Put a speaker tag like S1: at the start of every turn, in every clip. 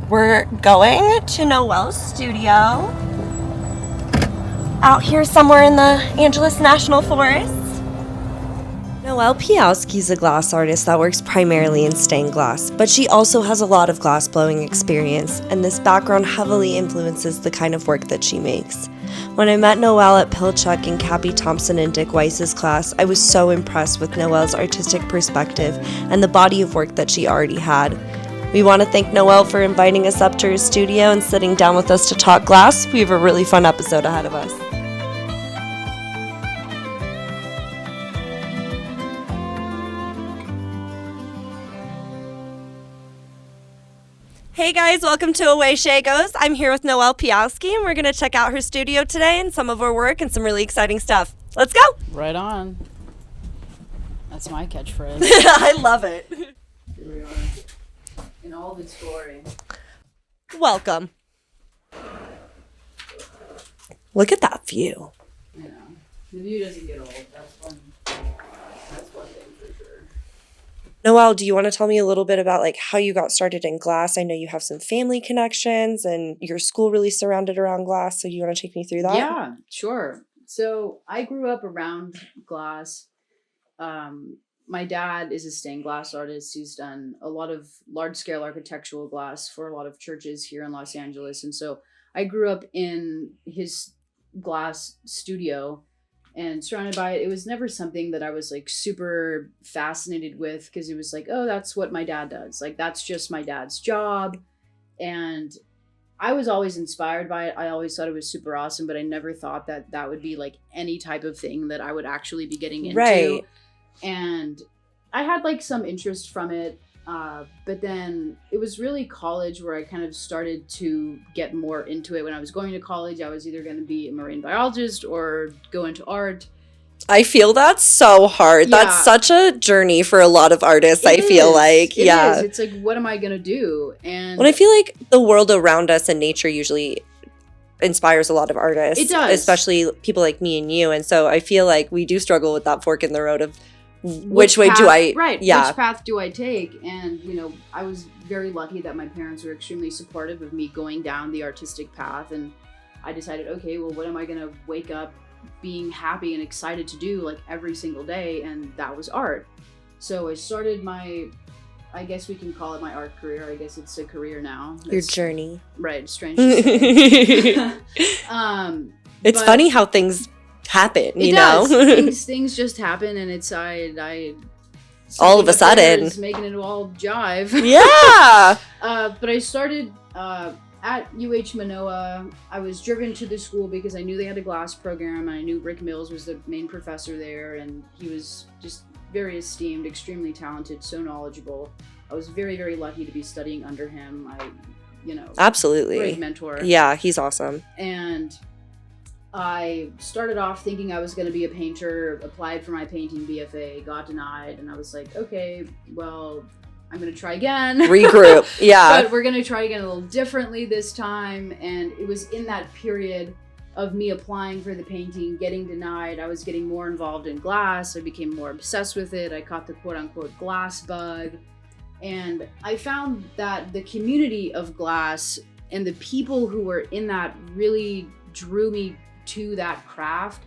S1: We're going to Noel's studio out here somewhere in the Angeles National Forest. Noel Piechowski is a glass artist that works primarily in stained glass, but she also has a lot of glass blowing experience, and this background heavily influences the kind of work that she makes. When I met Noel at Pilchuck in Cappy, Thompson, and Dick Weiss's class, I was so impressed with Noel's artistic perspective and the body of work that she already had. We want to thank Noel for inviting us up to her studio and sitting down with us to talk glass. We have a really fun episode ahead of us. Hey guys, welcome to Away Shay Goes. I'm here with Noel Piechowski, and we're going to check out her studio today and some of her work and some really exciting stuff. Let's go!
S2: Right on. That's my catchphrase.
S1: I love it.
S2: Here we are. In all of its glory.
S1: Welcome. Look at that view.
S2: I know. The view doesn't get old. That's one. That's one thing for sure.
S1: Noel, do you want to tell me a little bit about how you got started in glass? I know you have some family connections and your school really surrounded around glass. So do you want to take me through that?
S2: Yeah, sure. So I grew up around glass. My dad is a stained glass artist. He's done a lot of large-scale architectural glass for a lot of churches here in Los Angeles. And so I grew up in his glass studio and surrounded by it. It was never something that I was super fascinated with because it was oh, that's what my dad does. That's just my dad's job. And I was always inspired by it. I always thought it was super awesome, but I never thought that that would be any type of thing that I would actually be getting into.
S1: Right.
S2: And I had some interest from it, but then it was really college where I kind of started to get more into it. When I was going to college, I was either going to be a marine biologist or go into art.
S1: I feel that's so hard.
S2: Yeah.
S1: That's such a journey for a lot of artists, I feel like.
S2: It
S1: Yeah.
S2: is. It's what am I going to do? And
S1: I feel like the world around us and nature usually inspires a lot of artists.
S2: It does.
S1: Especially people like me and you. And so I feel like we do struggle with that fork in the road of which way do I...
S2: Right.
S1: Yeah.
S2: Which path do I take? And, I was very lucky that my parents were extremely supportive of me going down the artistic path. And I decided, okay, well, what am I going to wake up being happy and excited to do every single day? And that was art. So I started my, I guess we can call it my art career. I guess it's a career now.
S1: Your journey.
S2: Right. Strange to say.
S1: It's funny how things happen, you know?
S2: things just happen, and it's I
S1: all of a sudden
S2: making it all jive.
S1: Yeah.
S2: But I started at UH Manoa. I was driven to the school because I knew they had a glass program, and I knew Rick Mills was the main professor there, and he was just very esteemed, extremely talented, so knowledgeable. I was very, very lucky to be studying under him.
S1: Absolutely
S2: great mentor.
S1: Yeah, he's awesome.
S2: And I started off thinking I was going to be a painter, applied for my painting BFA, got denied, and I was like, okay, well, I'm going to try again.
S1: Regroup, yeah.
S2: But we're going to try again a little differently this time, and it was in that period of me applying for the painting, getting denied, I was getting more involved in glass, I became more obsessed with it, I caught the quote-unquote glass bug, and I found that the community of glass and the people who were in that really drew me to that craft.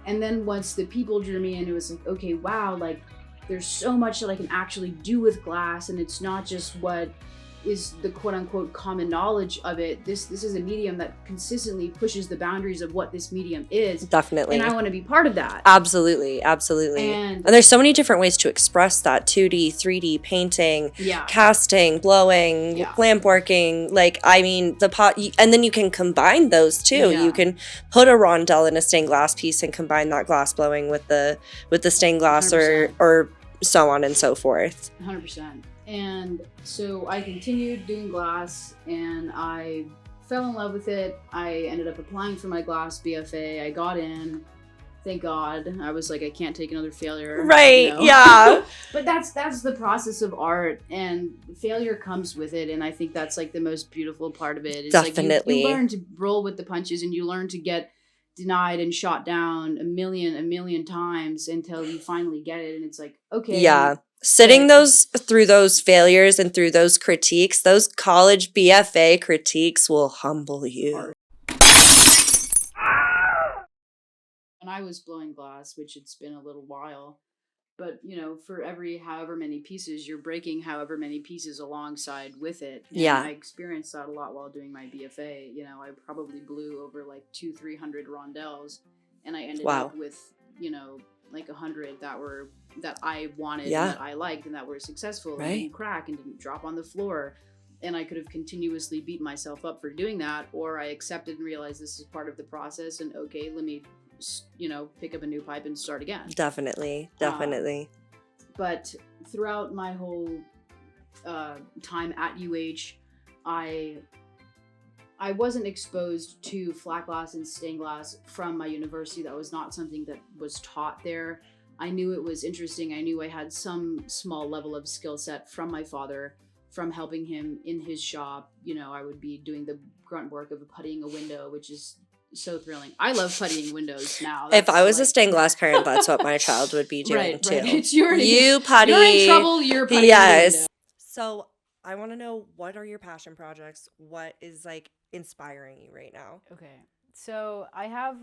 S2: And then once the people drew me in, it was okay, wow, there's so much that I can actually do with glass, and it's not just what is the quote-unquote common knowledge of it. This is a medium that consistently pushes the boundaries of what this medium is.
S1: Definitely.
S2: And I want to be part of that.
S1: Absolutely. And there's so many different ways to express that. 2D, 3D, painting, casting, blowing, lamp working. The pot, and then you can combine those too.
S2: Yeah.
S1: You can put a rondelle in a stained glass piece and combine that glass blowing with the stained glass
S2: 100%.
S1: or so on and so forth.
S2: 100%. And so I continued doing glass, and I fell in love with it. I ended up applying for my glass BFA. I got in. Thank God. I was I can't take another failure.
S1: Right. Yeah.
S2: But that's the process of art, and failure comes with it. And I think that's the most beautiful part of it. It's
S1: Definitely.
S2: You learn to roll with the punches, and you learn to get denied and shot down a million times until you finally get it, and it's like, okay.
S1: Yeah. Sitting through those failures and through those critiques, those college BFA critiques will humble you.
S2: And I was blowing glass, which it's been a little while, but for every however many pieces, you're breaking however many pieces alongside with it. And
S1: Yeah.
S2: I experienced that a lot while doing my BFA. I probably blew over like 200-300 rondelles, and I ended
S1: Wow.
S2: up with like 100 that I wanted,
S1: Yeah.
S2: and that I liked, and that were successful,
S1: Right.
S2: and didn't crack and didn't drop on the floor. And I could have continuously beat myself up for doing that, or I accepted and realized this is part of the process, and okay, let me pick up a new pipe and start again.
S1: Definitely.
S2: But throughout my whole time at UH, I wasn't exposed to flat glass and stained glass from my university. That was not something that was taught there. I knew it was interesting. I knew I had some small level of skill set from my father, from helping him in his shop. I would be doing the grunt work of puttying a window, which is so thrilling. I love puttying windows now.
S1: If I was a stained glass parent, that's what my child would be doing too.
S2: Right. It's you
S1: putty.
S2: You're in trouble. You're puttying
S1: Yes.
S2: a window.
S1: So I want to know, what are your passion projects? What is like inspiring you right now?
S3: Okay. So I have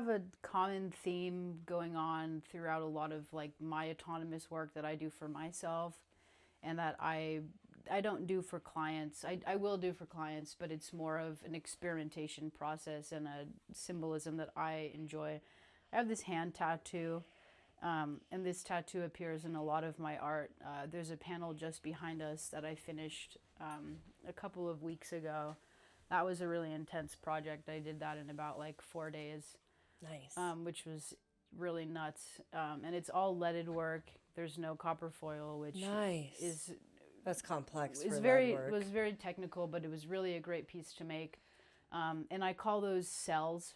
S3: a common theme going on throughout a lot of like my autonomous work that I do for myself, and that I don't do for clients. I will do for clients, but it's more of an experimentation process and a symbolism that I enjoy. I have this hand tattoo, and this tattoo appears in a lot of my art. There's a panel just behind us that I finished a couple of weeks ago. That was a really intense project. I did that in about like 4 days.
S1: Nice.
S3: Which was really nuts. And it's all leaded work. There's no copper foil, which is...
S1: That's complex.
S3: It was very technical, but it was really a great piece to make. And I call those cells.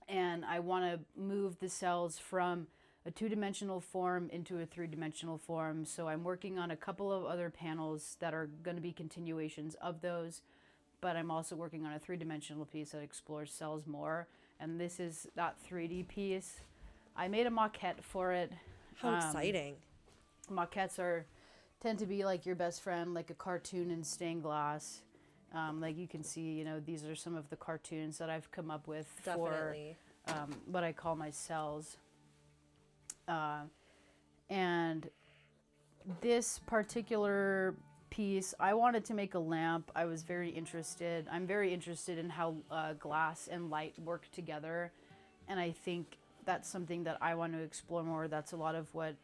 S3: And I want to move the cells from a 2-dimensional form into a 3-dimensional form. So I'm working on a couple of other panels that are going to be continuations of those. But I'm also working on a 3-dimensional piece that explores cells more. And this is that 3D piece. I made a maquette for it.
S1: How exciting.
S3: Maquettes tend to be like your best friend, like a cartoon in stained glass. Like you can see, these are some of the cartoons that I've come up with for what I call my cells. And this particular piece, I wanted to make a lamp. I'm very interested in how glass and light work together. And I think that's something that I want to explore more. That's a lot of what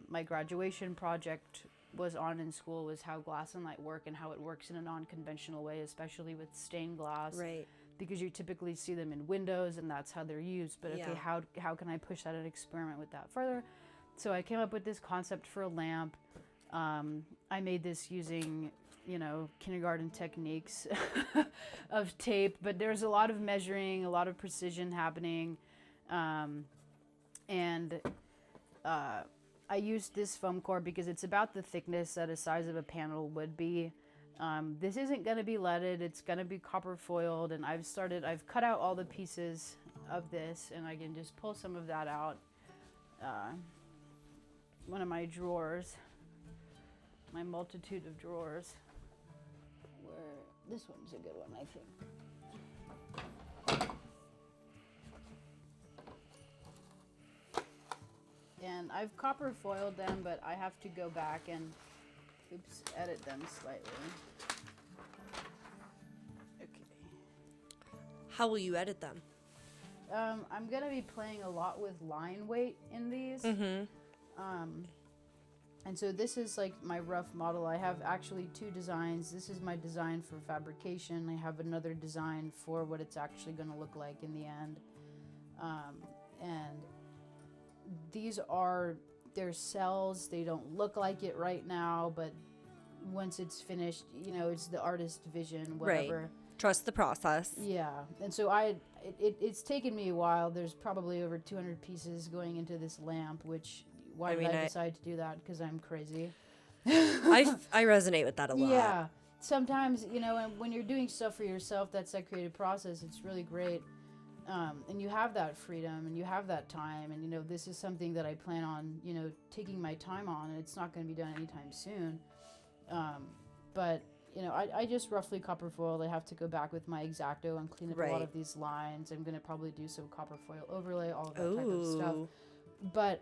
S3: my graduation project was on in school, was how glass and light work and how it works in a non-conventional way, especially with stained glass.
S1: Right.
S3: Because you typically see them in windows and that's how they're used. But okay, how can I push that and experiment with that further? So I came up with this concept for a lamp. I made this using, kindergarten techniques of tape, but there's a lot of measuring, a lot of precision happening. I used this foam core because it's about the thickness that a size of a panel would be. This isn't going to be leaded, it's going to be copper foiled, and I've cut out all the pieces of this, and I can just pull some of that out. One of my drawers, my multitude of drawers, where this one's a good one, I think. And I've copper foiled them, but I have to go back and edit them slightly. Okay.
S1: How will you edit them?
S3: I'm gonna be playing a lot with line weight in these.
S1: Mm-hmm.
S3: And so this is like my rough model. I have actually 2 designs. This is my design for fabrication. I have another design for what it's actually gonna look like in the end. And these are their cells. They don't look like it right now, but once it's finished, it's the artist's vision, whatever.
S1: Right. Trust the process.
S3: Yeah. And so it's taken me a while. There's probably over 200 pieces going into this lamp, which why did I decide to do that? Because I'm crazy.
S1: I resonate with that a lot.
S3: Yeah. Sometimes, and when you're doing stuff for yourself, that's that creative process. It's really great. And you have that freedom and you have that time. And, you know, this is something that I plan on, you know, taking my time on, and it's not going to be done anytime soon. But, you know, I just roughly copper foiled. I have to go back with my X-Acto and clean up a lot of these lines. I'm going to probably do some copper foil overlay, all of that type of stuff. But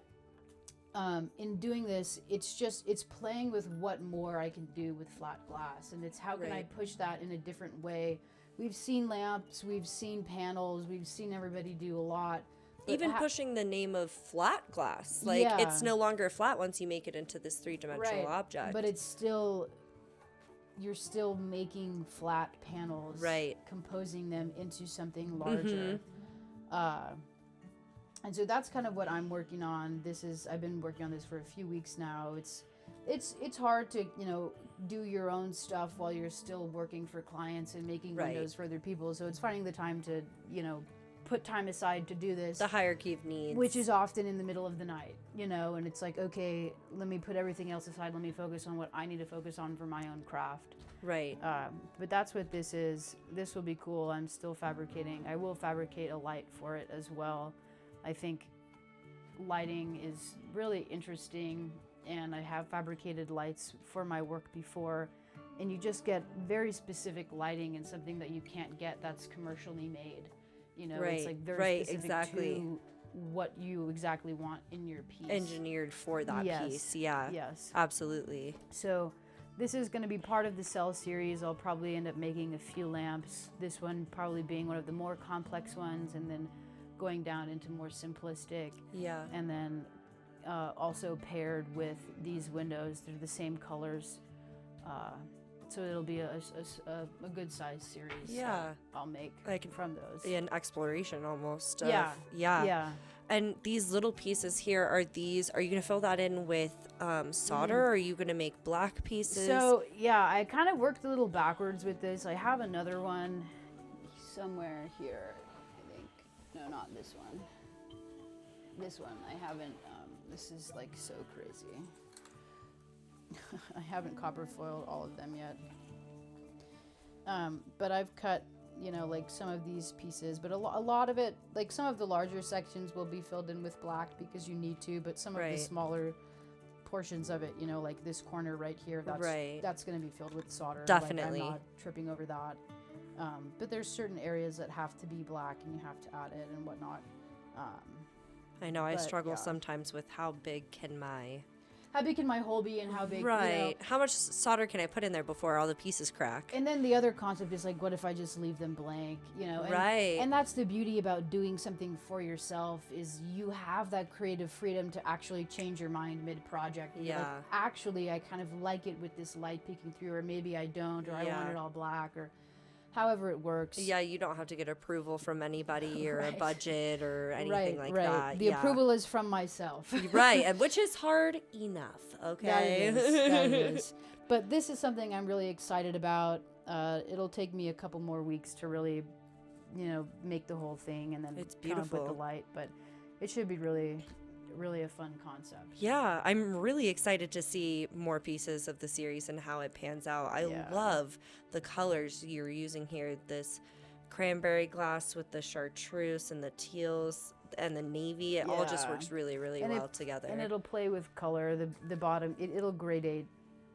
S3: in doing this, it's playing with what more I can do with flat glass. And it's how can I push that in a different way. We've seen lamps, we've seen panels, we've seen everybody do a lot.
S1: Even pushing the name of flat glass. Like, it's no longer flat once you make it into this three-dimensional object.
S3: But it's still, you're still making flat panels. Right. Composing them into something larger. And so that's kind of what I'm working on. I've been working on this for a few weeks now. It's hard to, you know, do your own stuff while you're still working for clients and making windows for other people. So it's finding the time to, you know, put time aside to do this.
S1: The hierarchy of needs.
S3: Which is often in the middle of the night, you know, and it's like, okay, let me put everything else aside. Let me focus on what I need to focus on for my own craft.
S1: Right.
S3: But that's what this is. This will be cool. I'm still fabricating. I will fabricate a light for it as well. I think lighting is really interesting, and I have fabricated lights for my work before, and you just get very specific lighting and something that you can't get that's commercially made. You know, it's like very specific to what you exactly want in your piece.
S1: Engineered for that piece. Yeah.
S3: Yes.
S1: Absolutely.
S3: So this is going to be part of the Cell series. I'll probably end up making a few lamps. This one probably being one of the more complex ones, and then going down into more simplistic. Yeah. And then also paired with these windows. They're the same colors. So it'll be a good size series. Yeah. I'll make from those.
S1: An exploration almost.
S3: Yeah.
S1: And these little pieces here, are you going to fill that in with solder, or are you going to make black pieces?
S3: So, yeah, I kind of worked a little backwards with this. I have another one somewhere here. No, not this one. This one, I haven't, this is like so crazy. I haven't copper foiled all of them yet. But I've cut, you know, like some of these pieces, but a lot of it, like some of the larger sections will be filled in with black because you need to, but some of the smaller portions of it, you know, like this corner right here, that's going to be filled with solder.
S1: Definitely.
S3: Like, I'm not tripping over that. But there's certain areas that have to be black and you have to add it and whatnot.
S1: I know I struggle sometimes with how big can my
S3: hole be and how big,
S1: right.
S3: You know.
S1: How much solder can I put in there before all the pieces crack?
S3: And then the other concept is like, what if I just leave them blank, you know? And,
S1: right.
S3: And that's the beauty about doing something for yourself is you have that creative freedom to actually change your mind mid-project. Yeah. Like, actually, I kind of like it with this light peeking through, or maybe I don't, or I want it all black, or however it works.
S1: Yeah, you don't have to get approval from anybody or a budget or anything like that.
S3: The approval is from myself.
S1: Right, and which is hard enough, okay?
S3: That is. But this is something I'm really excited about. It'll take me a couple more weeks to really, you know, make the whole thing and then come up with the light. But it should be really a fun concept.
S1: Yeah, I'm really excited to see more pieces of the series and how it pans out. I love the colors you're using here. This cranberry glass with the chartreuse and the teals and the navy. It all just works really, really well together.
S3: And it'll play with color. The bottom, it'll gradate,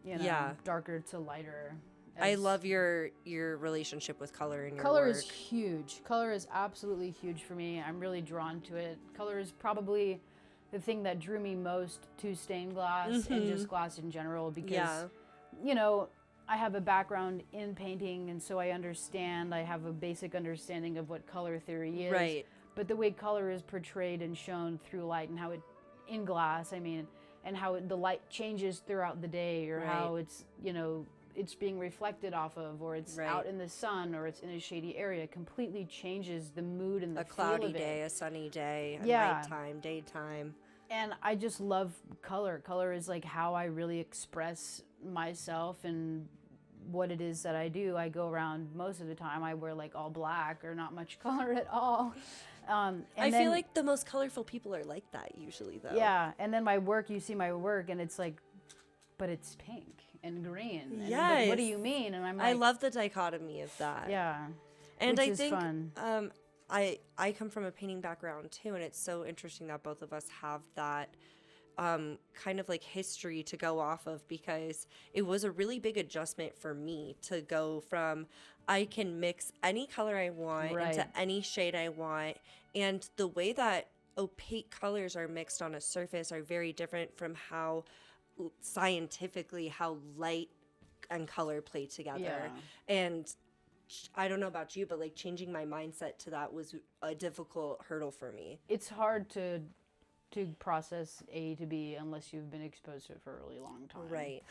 S3: you know, darker to lighter.
S1: I love your relationship with color in your
S3: color
S1: work.
S3: Is huge. Color is absolutely huge for me. I'm really drawn to it. Color is probably the thing that drew me most to stained glass and just glass in general because, you know, I have a background in painting and so I have a basic understanding of what color theory is. Right. But the way color is portrayed and shown through light and how it, in glass, I mean, and how the light changes throughout the day or how it's, you know, it's being reflected off of, or it's out in the sun, or it's in a shady area, completely changes the mood and the feel of it. A
S1: cloudy day, a sunny day, a nighttime, daytime.
S3: And I just love color. Color is like how I really express myself and what it is that I do. I go around most of the time, I wear like all black or not much color at all.
S1: I feel like the most colorful people are like that usually, though.
S3: Yeah, and then my work, you see my work, and it's like, but it's pink and green.
S1: Yes.
S3: And what do you mean? And I'm like,
S1: I love the dichotomy of that.
S3: Yeah.
S1: And
S3: which
S1: I
S3: is
S1: think
S3: fun.
S1: I come from a painting background too, and it's so interesting that both of us have that kind of like history to go off of, because it was a really big adjustment for me to go from I can mix any color I want into any shade I want, and the way that opaque colors are mixed on a surface are very different from how scientifically how light and color play together. And I don't know about you, but like changing my mindset to that was a difficult hurdle for me.
S3: It's hard to process A to B unless you've been exposed to it for a really long time.
S1: Right.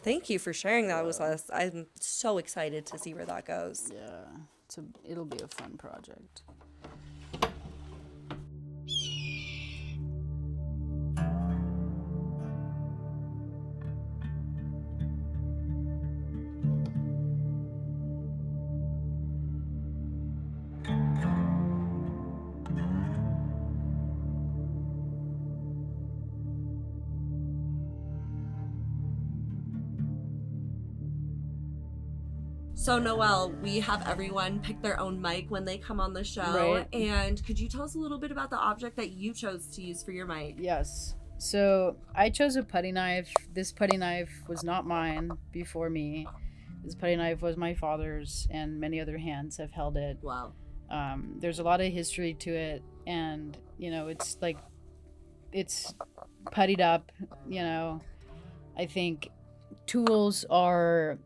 S1: Thank you for sharing that with us. I'm so excited to see where that goes.
S3: Yeah, it'll be a fun project.
S1: So, Noel, we have everyone pick their own mic when they come on the show.
S3: Right.
S1: And could you tell us a little bit about the object that you chose to use for your mic?
S3: Yes. So I chose a putty knife. This putty knife was not mine before me. This putty knife was my father's, and many other hands have held it.
S1: Wow.
S3: There's a lot of history to it, and, you know, it's puttied up, you know. I think tools are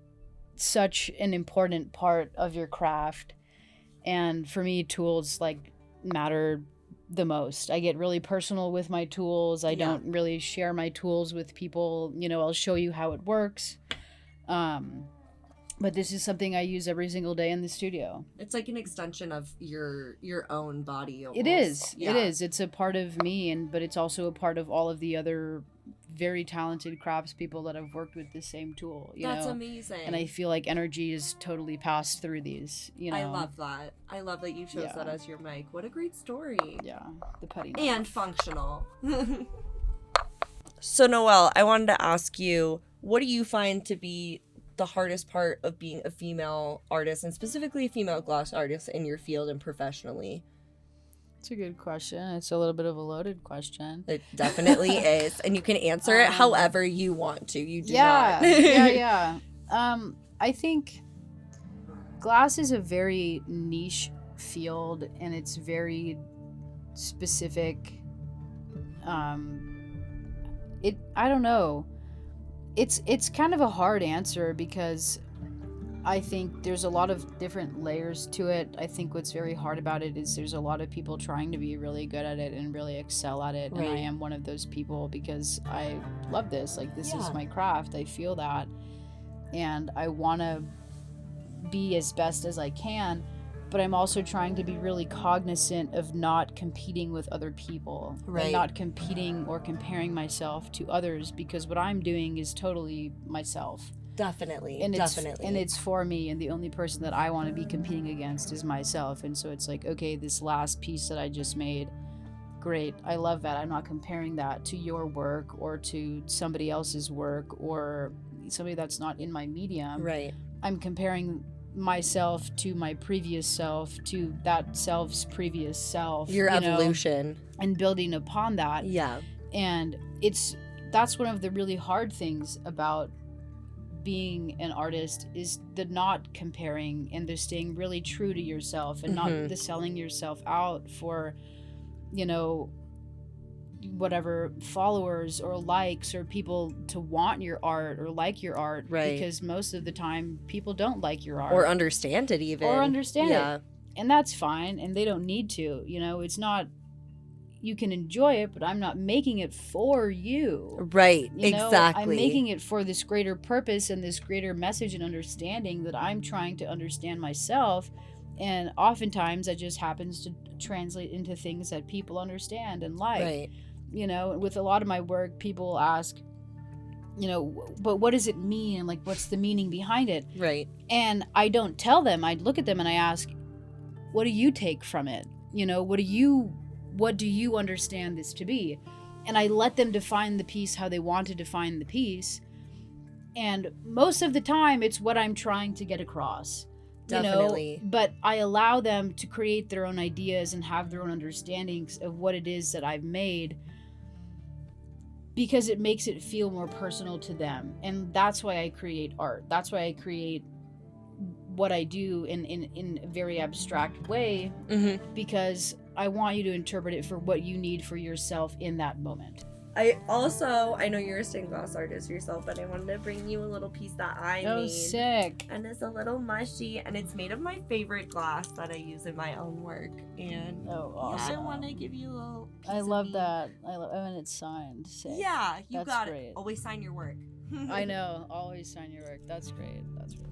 S3: such an important part of your craft, and for me tools like matter the most. I get really personal with my tools. I don't really share my tools with people. You know, I'll show you how it works, but this is something I use every single day in the studio.
S1: It's like an extension of your own body almost.
S3: It is. It's a part of me, but it's also a part of all of the other very talented craftspeople that have worked with the same tool.
S1: That's amazing.
S3: And I feel like energy is totally passed through these. You know,
S1: I love that. I love that you chose that as your mic. What a great story.
S3: Yeah, the putty knife.
S1: And functional. So, Noel, I wanted to ask you, what do you find to be the hardest part of being a female artist, and specifically a female glass artist in your field and professionally?
S3: It's a good question. It's a little bit of a loaded question.
S1: It definitely is. And you can answer it however you want to. You do not.
S3: Yeah. I think glass is a very niche field, and it's very specific. I don't know. It's kind of a hard answer because I think there's a lot of different layers to it. I think what's very hard about it is there's a lot of people trying to be really good at it and really excel at it. Right. And I am one of those people because I love this. Like, this is my craft. I feel that. And I want to be as best as I can. But I'm also trying to be really cognizant of not competing with other people. Right. And not competing or comparing myself to others, because what I'm doing is totally myself.
S1: Definitely.
S3: And it's for me, and the only person that I want to be competing against is myself. And so it's like, okay, this last piece that I just made, great, I love that. I'm not comparing that to your work or to somebody else's work or somebody that's not in my medium.
S1: Right.
S3: I'm comparing myself to my previous self, to that self's previous self.
S1: Your evolution.
S3: And building upon that.
S1: Yeah.
S3: And that's one of the really hard things about being an artist, is the not comparing and the staying really true to yourself, and not the selling yourself out for, you know, whatever followers or likes or people to want your art or like your art.
S1: Right.
S3: Because most of the time people don't like your art
S1: or understand it even.
S3: It. And that's fine, and they don't need to. You know, it's not, you can enjoy it, but I'm not making it for you.
S1: Right,
S3: you know?
S1: exactly.
S3: I'm making it for this greater purpose and this greater message and understanding that I'm trying to understand myself. And oftentimes that just happens to translate into things that people understand and like.
S1: Right.
S3: You know, with a lot of my work, people ask, you know, but what does it mean? And like, what's the meaning behind it?
S1: Right.
S3: And I don't tell them. I look at them and I ask, what do you take from it? You know, what do you understand this to be? And I let them define the piece how they want to define the piece. And most of the time, it's what I'm trying to get across.
S1: Definitely.
S3: But I allow them to create their own ideas and have their own understandings of what it is that I've made, because it makes it feel more personal to them. And that's why I create art. That's why I create what I do in a very abstract way, because I want you to interpret it for what you need for yourself in that moment.
S1: I know you're a stained glass artist yourself, but I wanted to bring you a little piece that I made.
S3: Sick.
S1: And it's a little mushy, and it's made of my favorite glass that I use in my own work. And
S3: awesome.
S1: I want to give you a little piece
S3: I
S1: of
S3: love
S1: me.
S3: that. And it's signed. Sick.
S1: Yeah, you
S3: That's
S1: got
S3: great.
S1: it. Always sign your work.
S3: I know. Always sign your work. That's great. That's great.